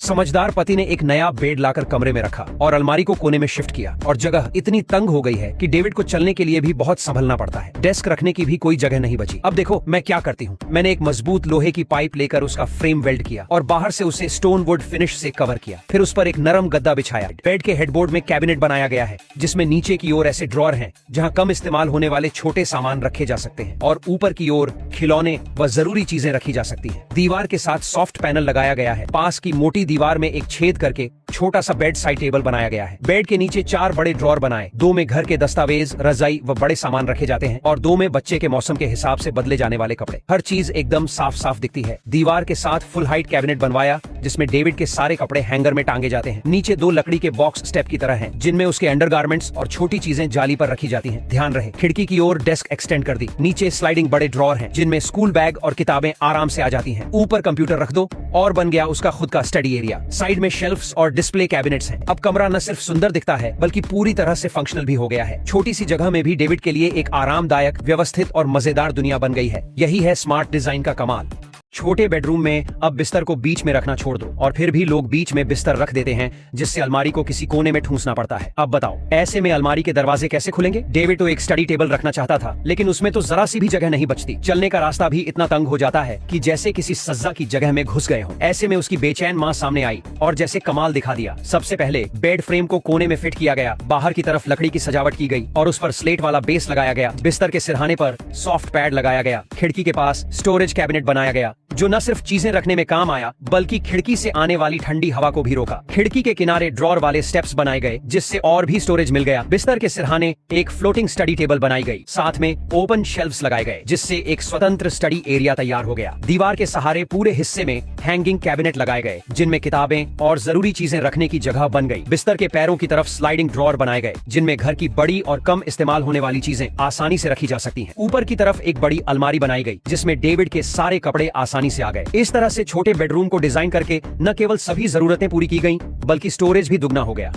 समझदार पति ने एक नया बेड लाकर कमरे में रखा और अलमारी को कोने में शिफ्ट किया और जगह इतनी तंग हो गई है कि डेविड को चलने के लिए भी बहुत संभलना पड़ता है। डेस्क रखने की भी कोई जगह नहीं बची। अब देखो मैं क्या करती हूँ। मैंने एक मजबूत लोहे की पाइप लेकर उसका फ्रेम वेल्ड किया और बाहर से उसे स्टोन वुड फिनिश से कवर किया। फिर उस पर एक नरम गद्दा बिछाया। बेड के हेडबोर्ड में कैबिनेट बनाया गया है जिसमें नीचे की ओर ऐसे ड्रॉर हैं जहां कम इस्तेमाल होने वाले छोटे सामान रखे जा सकते हैं और ऊपर की ओर खिलौने व जरूरी चीजें रखी जा सकती हैं। दीवार के साथ सॉफ्ट पैनल लगाया गया है। पास की मोटी दीवार में एक छेद करके छोटा सा बेड साइड टेबल बनाया गया है। बेड के नीचे 4 बड़े ड्रॉर बनाए। 2 में घर के दस्तावेज, रजाई व बड़े सामान रखे जाते हैं और 2 में बच्चे के मौसम के हिसाब से बदले जाने वाले कपड़े। हर चीज एकदम साफ साफ दिखती है। दीवार के साथ फुल हाइट कैबिनेट बनवाया जिसमें डेविड के सारे कपड़े हैंगर में टांगे जाते हैं। नीचे 2 लकड़ी के बॉक्स स्टेप की तरह हैं जिनमें उसके अंडरगारमेंट्स और छोटी चीजें जाली पर रखी जाती हैं। ध्यान रहे खिड़की की ओर डेस्क एक्सटेंड कर दी। नीचे स्लाइडिंग बड़े ड्रॉर हैं जिनमें स्कूल बैग और किताबें आराम से आ जाती हैं। ऊपर कंप्यूटर रख दो और बन गया उसका खुद का स्टडी एरिया। साइड में शेल्फ्स और डिस्प्ले कैबिनेट्स हैं। अब कमरा न सिर्फ सुंदर दिखता है बल्कि पूरी तरह से फंक्शनल भी हो गया है। छोटी सी जगह में भी डेविड के लिए एक आरामदायक, व्यवस्थित और मजेदार दुनिया बन गई है। यही है स्मार्ट डिजाइन का कमाल। छोटे बेडरूम में अब बिस्तर को बीच में रखना छोड़ दो और फिर भी लोग बीच में बिस्तर रख देते हैं जिससे अलमारी को किसी कोने में ठूंसना पड़ता है। अब बताओ ऐसे में अलमारी के दरवाजे कैसे खुलेंगे? डेविड तो एक स्टडी टेबल रखना चाहता था लेकिन उसमें तो जरा सी भी जगह नहीं बचती। चलने का रास्ता भी इतना तंग हो जाता है कि जैसे किसी सज्जा की जगह में घुस गए हो। ऐसे में उसकी बेचैन माँ सामने आई और जैसे कमाल दिखा दिया। सबसे पहले बेड फ्रेम को कोने में फिट किया गया। बाहर की तरफ लकड़ी की सजावट की गई और उस पर स्लेट वाला बेस लगाया गया। बिस्तर के सिरहाने पर सॉफ्ट पैड लगाया गया। खिड़की के पास स्टोरेज कैबिनेट बनाया गया जो न सिर्फ चीजें रखने में काम आया बल्कि खिड़की से आने वाली ठंडी हवा को भी रोका। खिड़की के किनारे ड्रॉर वाले स्टेप्स बनाए गए जिससे और भी स्टोरेज मिल गया। बिस्तर के सिरहाने एक फ्लोटिंग स्टडी टेबल बनाई गई। साथ में ओपन शेल्फ्स लगाए गए जिससे एक स्वतंत्र स्टडी एरिया तैयार हो गया। दीवार के सहारे पूरे हिस्से में हैंगिंग कैबिनेट लगाए गए जिनमें किताबें और जरूरी चीजें रखने की जगह बन गई। बिस्तर के पैरों की तरफ स्लाइडिंग ड्रॉर बनाए गए जिनमें घर की बड़ी और कम इस्तेमाल होने वाली चीजें आसानी से रखी जा सकती हैं। ऊपर की तरफ एक बड़ी अलमारी बनाई गई जिसमें डेविड के सारे कपड़े आसानी से आ गए। इस तरह से छोटे बेडरूम को डिजाइन करके न केवल सभी जरूरतें पूरी की गईं, बल्कि स्टोरेज भी दुगना हो गया।